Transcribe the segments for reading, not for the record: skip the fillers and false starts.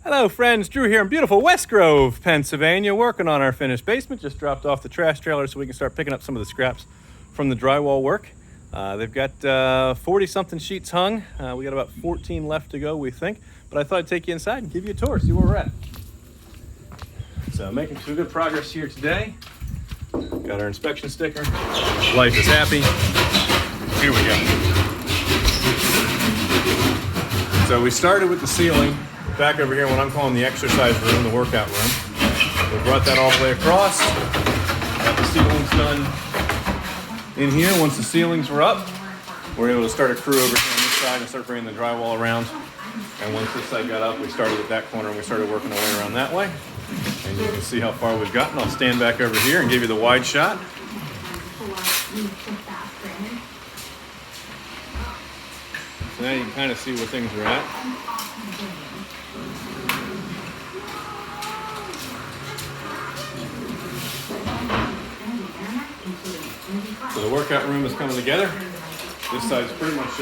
Hello friends, Drew here in beautiful West Grove, Pennsylvania, working on our finished basement. Just dropped off the trash trailer so we can start picking up some of the scraps from the drywall work. They've got 40 something sheets hung. We got about 14 left to go, we think. But I thought I'd take you inside and give you a tour, see where we're at. So making some good progress here today. Got our inspection sticker. Life is happy. Here we go. So we started with the ceiling. Back over here, what I'm calling the exercise room, the workout room. We brought that all the way across. Got the ceilings done in here. Once the ceilings were up, we were able to start a crew over here on this side and start bringing the drywall around. And once this side got up, we started at that corner and we started working our way around that way. And you can see how far we've gotten. I'll stand back over here and give you the wide shot. So now you can kind of see where things are at. So the workout room is coming together. This side's pretty much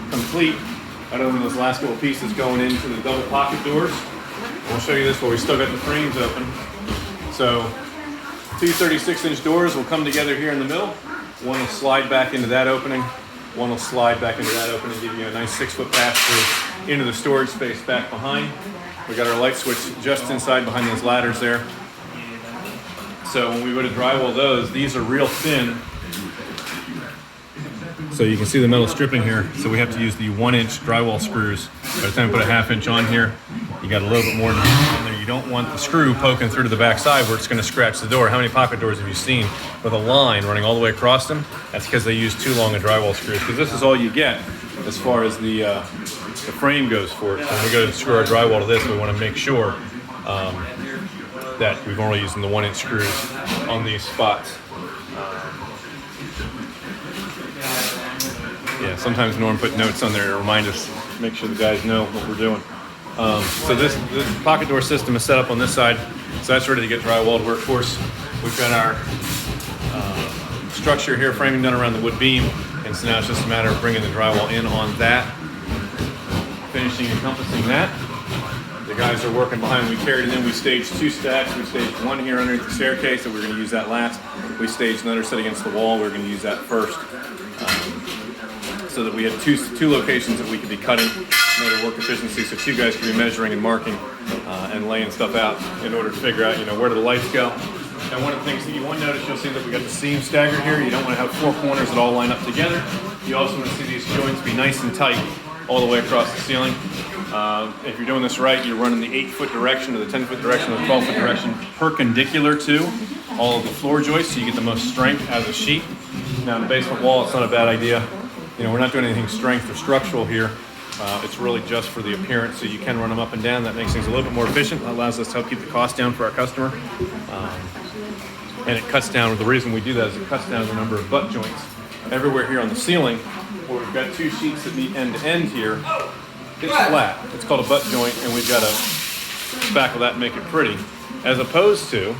complete, other than those last couple pieces going into the double pocket doors. I'll show you this where we still got the frames open. So two 36-inch doors will come together here in the middle. One will slide back into that opening. One will slide back into that opening, give you a nice 6-foot pass-through into the storage space back behind. We got our light switch just inside behind those ladders there. So when we go to drywall those, these are real thin. So you can see the metal stripping here. So we have to use the 1-inch drywall screws. By the time we put a 1/2 inch on here, you got a little bit more in there. You don't want the screw poking through to the back side where it's going to scratch the door. How many pocket doors have you seen with a line running all the way across them? That's because they use too long a drywall screws. Because this is all you get as far as the frame goes for it. When we go to screw our drywall to this, we want to make sure that we've only using the 1-inch screws on these spots. Yeah, sometimes Norm put notes on there to remind us, make sure the guys know what we're doing. So this pocket door system is set up on this side, so that's ready to get drywalled. Of course, we've got our structure here, framing done around the wood beam, and so now it's just a matter of bringing the drywall in on that, finishing encompassing that. The guys are working behind. We carried it in. We staged 2 stacks. We staged one here underneath the staircase, and we're going to use that last. We staged another set against the wall. We're going to use that first. So that we had two locations that we could be cutting in order to work efficiency. So 2 guys could be measuring and marking and laying stuff out in order to figure out, where do the lights go. And one of the things that you want to notice, you'll see that we got the seam staggered here. You don't want to have 4 corners that all line up together. You also want to see these joints be nice and tight all the way across the ceiling. If you're doing this right, you're running the 8-foot direction or the 10-foot direction or the 12-foot direction perpendicular to all of the floor joists, so you get the most strength out of the sheet. Now in the basement wall, it's not a bad idea. We're not doing anything strength or structural here. It's really just for the appearance, so you can run them up and down. That makes things a little bit more efficient. That allows us to help keep the cost down for our customer. And it cuts down, the reason we do that is it cuts down the number of butt joints. Everywhere here on the ceiling, where we've got 2 sheets that meet end to end here, it's flat. It's called a butt joint, and we've got to spackle that and make it pretty. As opposed to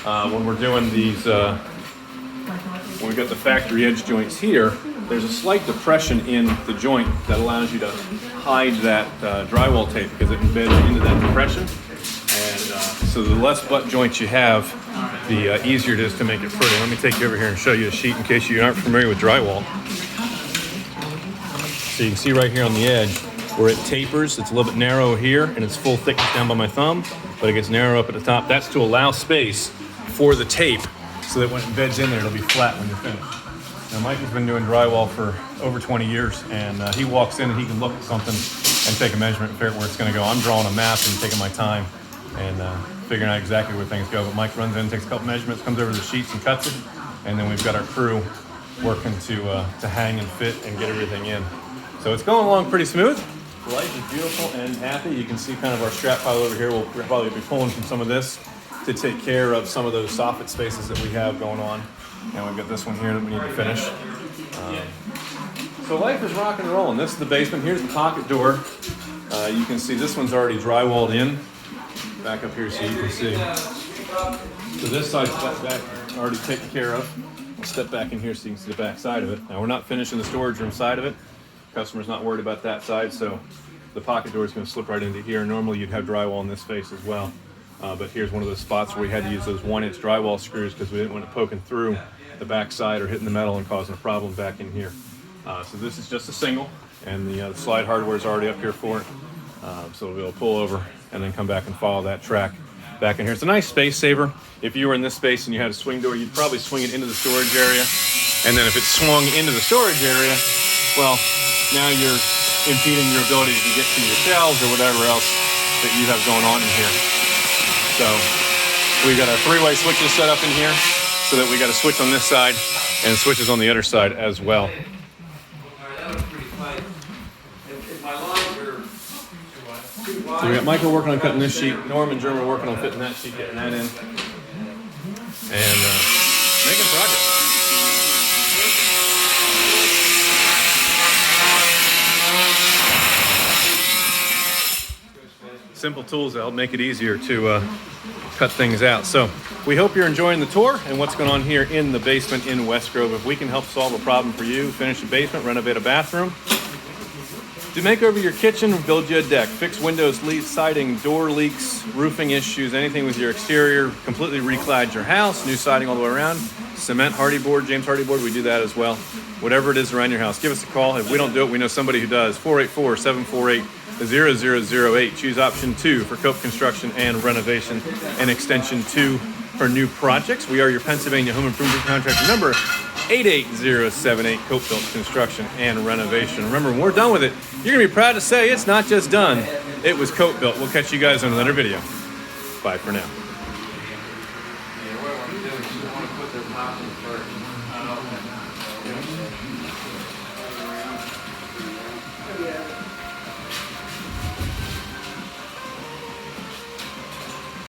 when we're doing these, when we've got the factory edge joints here, there's a slight depression in the joint that allows you to hide that drywall tape because it embeds into that depression. And so the less butt joints you have, the easier it is to make it pretty. Let me take you over here and show you a sheet in case you aren't familiar with drywall. So you can see right here on the edge where it tapers. It's a little bit narrow here and it's full thickness down by my thumb, but it gets narrow up at the top. That's to allow space for the tape so that when it embeds in there, it'll be flat when you're finished. Now Mike has been doing drywall for over 20 years and he walks in and he can look at something and take a measurement and figure out where it's going to go. I'm drawing a map and taking my time and figuring out exactly where things go. But Mike runs in, takes a couple measurements, comes over to the sheets and cuts it. And then we've got our crew working to hang and fit and get everything in. So it's going along pretty smooth. Life is beautiful and happy. You can see kind of our scrap pile over here. We'll probably be pulling from some of this to take care of some of those soffit spaces that we have going on. And we've got this one here that we need to finish. So life is rock and rolling. This is the basement. Here's the pocket door. You can see this one's already drywalled in. Back up here so you can see. So this side's back already taken care of. We'll step back in here so you can see the back side of it. Now we're not finishing the storage room side of it. Customer's not worried about that side, so the pocket door is going to slip right into here. Normally you'd have drywall in this face as well. But here's one of those spots where we had to use those 1-inch drywall screws because we didn't want it poking through the back side or hitting the metal and causing a problem back in here. So this is just a single, and the slide hardware is already up here for it. So we'll be able to pull over and then come back and follow that track back in here. It's a nice space saver. If you were in this space and you had a swing door, you'd probably swing it into the storage area. And then if it swung into the storage area, well, now you're impeding your ability to get to your shelves or whatever else that you have going on in here. So we've got our 3-way switches set up in here so that we got a switch on this side and switches on the other side as well. So we got Michael working on cutting this sheet, Norm and German working on fitting that sheet, getting that in, and making progress. Simple tools that help make it easier to cut things out. So we hope you're enjoying the tour and what's going on here in the basement in West Grove. If we can help solve a problem for you, finish a basement, renovate a bathroom, to make over your kitchen, build you a deck, fix windows, leaks, siding, door leaks, roofing issues, anything with your exterior, completely reclad your house, new siding all the way around, cement hardy board, James Hardy board, we do that as well. Whatever it is around your house, give us a call. If we don't do it, we know somebody who does. 484-748-0008. Choose option 2 for Cope Construction and Renovation, and extension 2 for new projects. We are your Pennsylvania home improvement contractor, number 88078, CopeBUILT Construction and Renovation. Remember, when we're done with it, you're going to be proud to say it's not just done, it was CopeBUILT. We'll catch you guys on another video. Bye for now.